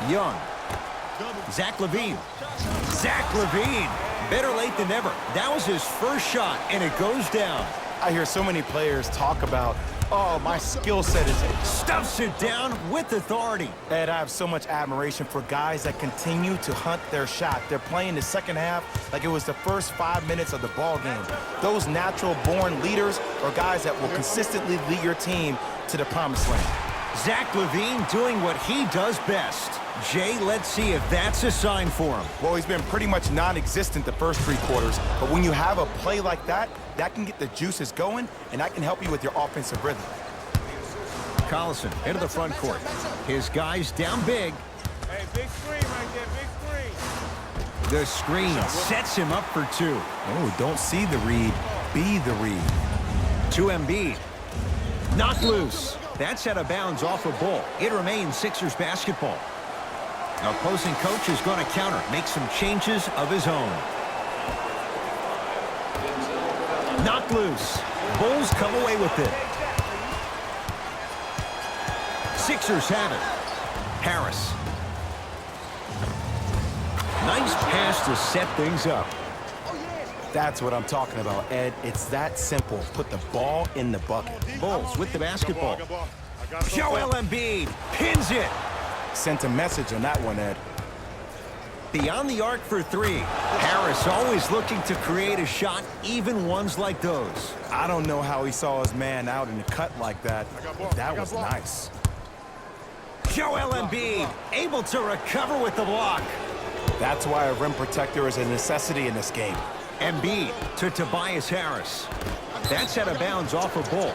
Young. Zach LaVine. Zach LaVine. Better late than never. That was his first shot, and it goes down. I hear so many players talk about, oh, my skill set is it. Stuffs it down with authority. Ed, I have so much admiration for guys that continue to hunt their shot. They're playing the second half like it was the first 5 minutes of the ball game. Those natural-born leaders are guys that will consistently lead your team to the promised land. Zach LaVine doing what he does best. Jay, let's see if that's a sign for him. Well, he's been pretty much non-existent the first 3 quarters, but when you have a play like that, that can get the juices going, and that can help you with your offensive rhythm. Collison into the front court. His guys down big. Hey, big screen right there, big screen. The screen sets him up for 2. Oh, don't see the read, be the read. To Embiid. Knocked loose. That's out of bounds off a Bull. It remains Sixers basketball. Opposing coach is going to counter, make some changes of his own. Knocked loose. Bulls come away with it. Sixers have it. Harris. Nice pass to set things up. That's what I'm talking about, Ed. It's that simple. Put the ball in the bucket. Bulls with the basketball. Joel Embiid pins it. Sent a message on that one, Ed. Beyond the arc for 3. Harris always looking to create a shot, even ones like those. I don't know how he saw his man out in the cut like that. That was nice. Joel Embiid able to recover with the block. That's why a rim protector is a necessity in this game. Embiid to Tobias Harris. That's out of bounds off a Bull.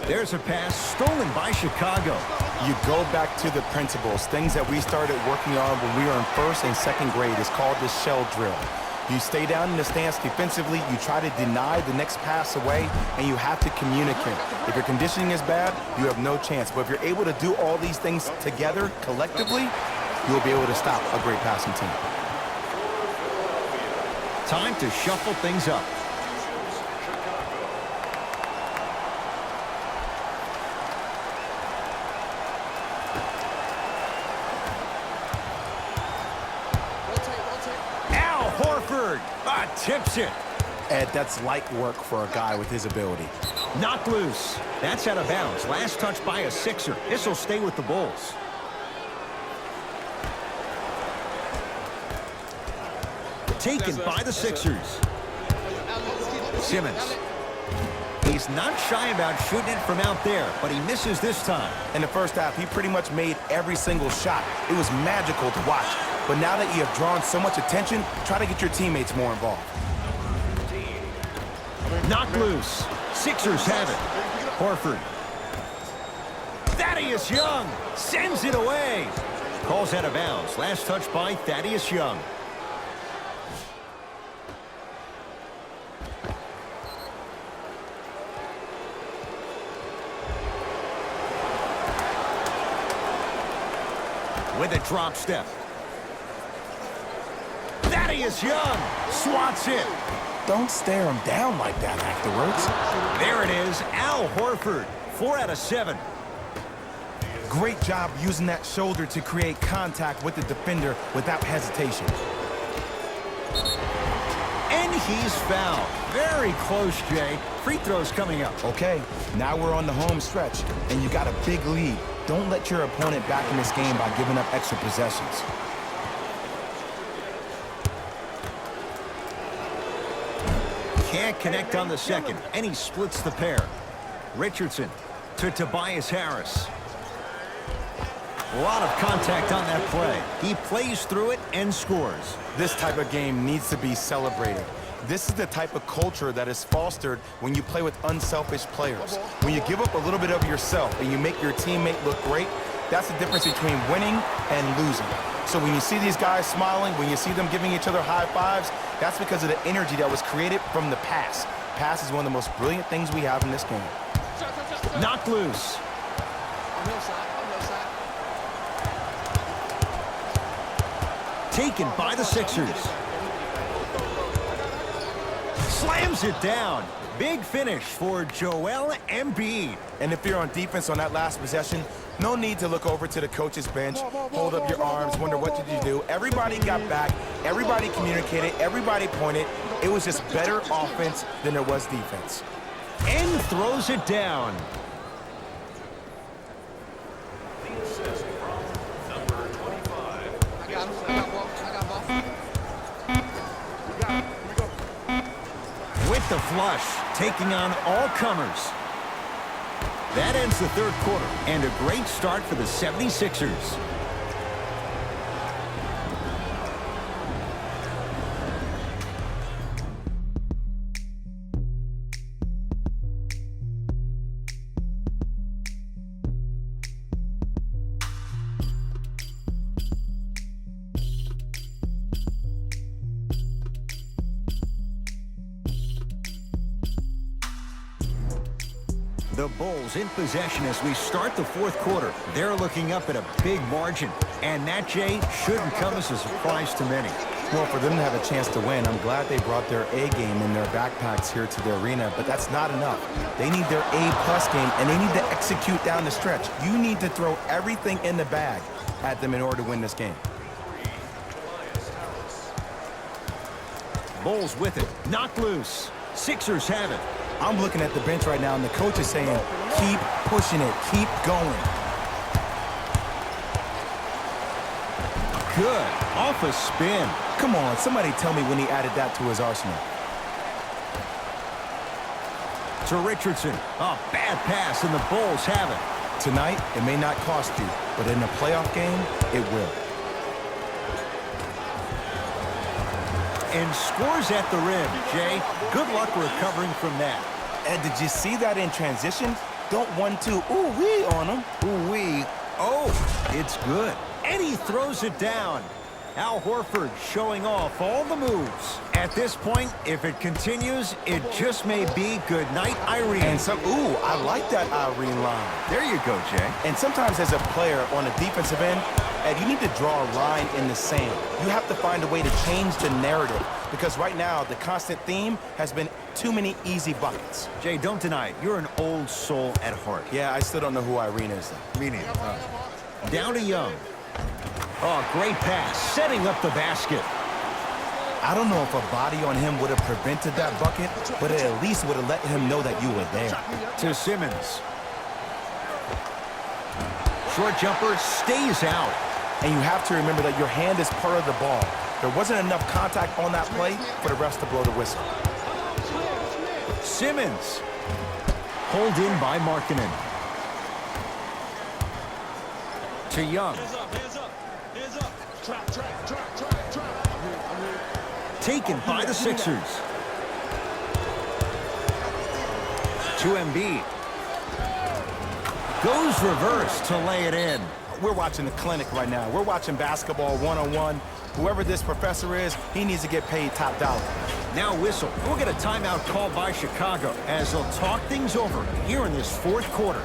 There's a pass stolen by Chicago. You go back to the principles, things that we started working on when we were in first and second grade. It's called the shell drill. You stay down in the stance defensively, you try to deny the next pass away, and you have to communicate. If your conditioning is bad, you have no chance. But if you're able to do all these things together, collectively, you'll be able to stop a great passing team. Time to shuffle things up. Tips it. Ed, that's light work for a guy with his ability. Knocked loose. That's out of bounds. Last touch by a Sixer. This will stay with the Bulls. Taken by the Sixers. Simmons. He's not shy about shooting it from out there, but he misses this time. In the first half, he pretty much made every single shot. It was magical to watch. But now that you have drawn so much attention, try to get your teammates more involved. Knocked loose. Sixers have it. Horford. Thaddeus Young sends it away. Calls out of bounds. Last touch by Thaddeus Young. With a drop step. Thaddeus Young swats it. Don't stare him down like that afterwards. There it is, Al Horford. 4 out of 7. Great job using that shoulder to create contact with the defender without hesitation. And he's fouled. Very close, Jay. Free throws coming up. Okay, now we're on the home stretch, and you got a big lead. Don't let your opponent back in this game by giving up extra possessions. Can't connect on the second, and he splits the pair. Richardson to Tobias Harris. A lot of contact on that play. He plays through it and scores. This type of game needs to be celebrated. This is the type of culture that is fostered when you play with unselfish players. When you give up a little bit of yourself and you make your teammate look great, that's the difference between winning and losing. So when you see these guys smiling, when you see them giving each other high fives, that's because of the energy that was created from the pass. Pass is one of the most brilliant things we have in this game. Knocked loose. Taken by the Sixers. Slams it down. Big finish for Joel Embiid. And if you're on defense on that last possession, no need to look over to the coach's bench, hold up your arms, wonder what did you do. Everybody got back, everybody communicated, everybody pointed. It was just better offense than there was defense. And throws it down. With the flush, taking on all comers. That ends the third quarter, and a great start for the 76ers. The Bulls in possession as we start the fourth quarter. They're looking up at a big margin. And that, Jay, shouldn't come as a surprise to many. Well, for them to have a chance to win, I'm glad they brought their A game in their backpacks here to the arena, but that's not enough. They need their A+ game, and they need to execute down the stretch. You need to throw everything in the bag at them in order to win this game. Bulls with it. Knocked loose. Sixers have it. I'm looking at the bench right now, and the coach is saying, keep pushing it, keep going. Good. Off a spin. Come on, somebody tell me when he added that to his arsenal. To Richardson. A bad pass, and the Bulls have it. Tonight, it may not cost you, but in a playoff game, it will. And scores at the rim, Jay. Good luck recovering from that. And did you see that in transition? Don't 1-2 ooh-wee on him. Ooh-wee. Oh, it's good. And he throws it down. Al Horford showing off all the moves. At this point, if it continues, it just may be good night, Irene. And I like that Irene line. There you go, Jay. And sometimes as a player on the defensive end, Ed, you need to draw a line in the sand. You have to find a way to change the narrative because right now the constant theme has been too many easy buckets. Jay, don't deny it. You're an old soul at heart. Yeah, I still don't know who Irene is, though. Me neither. Down to Young. Oh, great pass, setting up the basket. I don't know if a body on him would have prevented that bucket, but it at least would have let him know that you were there. To Simmons. Short jumper stays out. And you have to remember that your hand is part of the ball. There wasn't enough contact on that play for the refs to blow the whistle. Simmons. Pulled in by Markkanen. To Young. Taken by the Sixers. To Embiid. Goes reverse to lay it in. We're watching the clinic right now. We're watching basketball one-on-one. Whoever this professor is, he needs to get paid top dollar. Now whistle. We'll get a timeout called by Chicago as they'll talk things over here in this fourth quarter.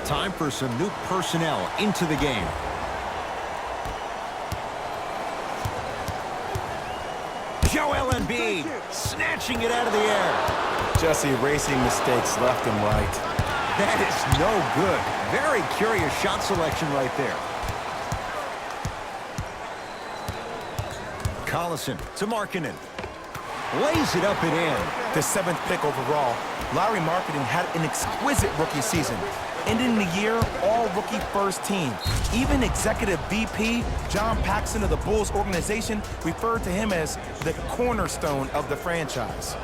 Time for some new personnel into the game. Joel Embiid snatching it out of the air. Just erasing mistakes left and right. That is no good. Very curious shot selection right there. Collison to Markkanen. Lays it up and in. The 7th pick overall, Lauri Markkanen had an exquisite rookie season. Ending the year, all-rookie first team. Even Executive VP John Paxson of the Bulls organization referred to him as the cornerstone of the franchise.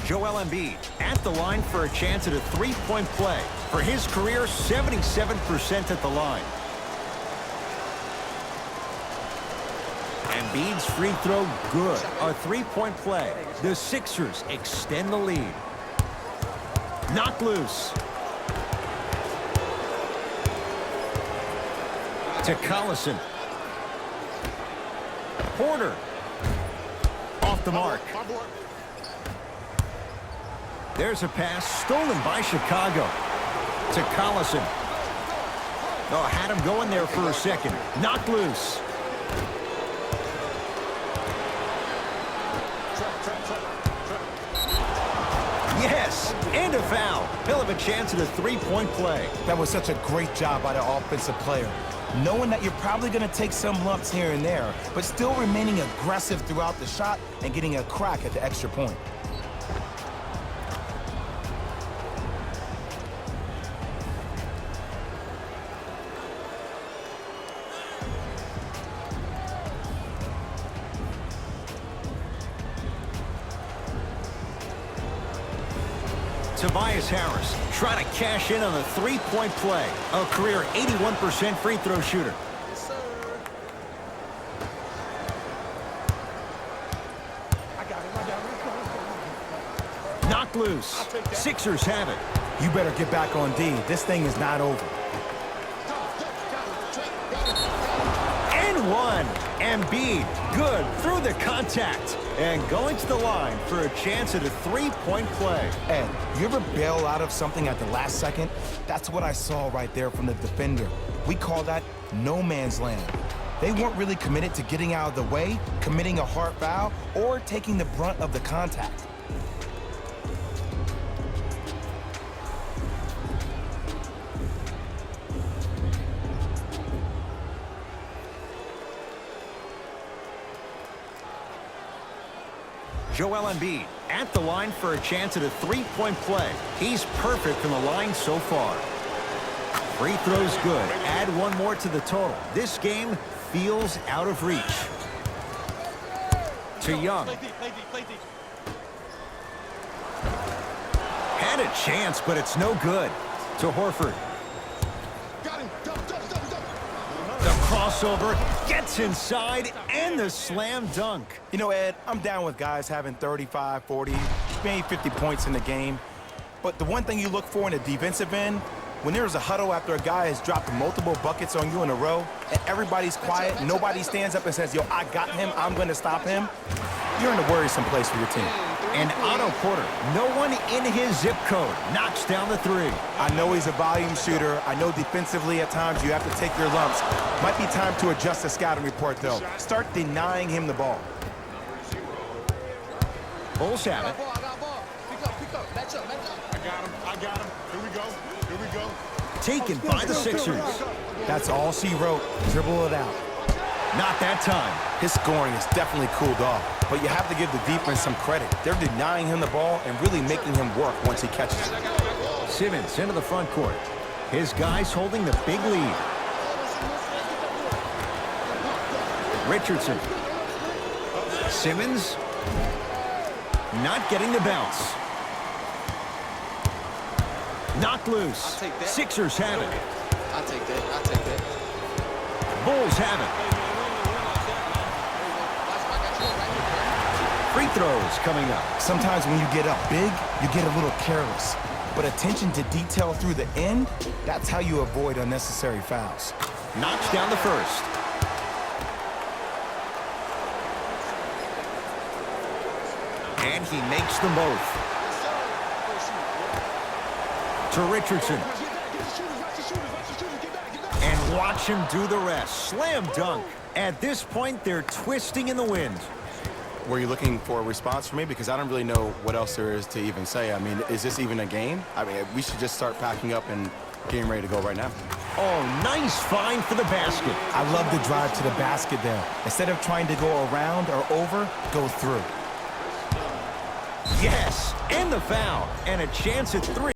Joel Embiid at the line for a chance at a three-point play. For his career, 77% at the line. Embiid's free throw, good. A three-point play. The Sixers extend the lead. Knocked loose. To Collison. Porter. Off the mark. There's a pass stolen by Chicago. To Collison. Oh, had him going there for a second. Knocked loose. Yes, and a foul. He'll have a chance at a three-point play. That was such a great job by the offensive player. Knowing that you're probably going to take some lumps here and there, but still remaining aggressive throughout the shot and getting a crack at the extra point. Tobias Harris trying to cash in on a three-point play. A career 81% free throw shooter. Yes, sir. I got him. Knocked loose. Sixers have it. You better get back on D. This thing is not over. And one. Embiid, good through the contact. And going to the line for a chance at a three-point play. Ed, you ever bail out of something at the last second? That's what I saw right there from the defender. We call that no man's land. They weren't really committed to getting out of the way, committing a hard foul, or taking the brunt of the contact. Joel Embiid at the line for a chance at a three-point play. He's perfect from the line so far. Free throws good. Add one more to the total. This game feels out of reach. To Young. Had a chance, but it's no good. To Horford. The crossover gets inside and the slam dunk. You know, Ed, I'm down with guys having 35, 40, maybe 50 points in the game. But the one thing you look for in a defensive end, when there's a huddle after a guy has dropped multiple buckets on you in a row, and everybody's quiet, nobody stands up and says, yo, I got him, I'm going to stop him, you're in a worrisome place for your team. And Otto Porter, no one in his zip code, knocks down the three. I know he's a volume shooter. I know defensively at times you have to take your lumps. Might be time to adjust the scouting report, though. Start denying him the ball. Bulls have it. I got him. Here we go. Taken by the Sixers. That's all she wrote. Dribble it out. Not that time. His scoring is definitely cooled off, but you have to give the defense some credit. They're denying him the ball and really making him work once he catches it. Simmons into the front court. His guys holding the big lead. Richardson. Simmons. Not getting the bounce. Knocked loose. Sixers have it. I'll take that. Bulls have it. Free throws coming up. Sometimes when you get up big, you get a little careless. But attention to detail through the end, that's how you avoid unnecessary fouls. Knocks down the first. And he makes them both. To Richardson. And watch him do the rest. Slam dunk. At this point, they're twisting in the wind. Were you looking for a response from me? Because I don't really know what else there is to even say. I mean, is this even a game? I mean, we should just start packing up and getting ready to go right now. Oh, nice find for the basket. I love the drive to the basket there. Instead of trying to go around or over, go through. Yes, and the foul. And a chance at three.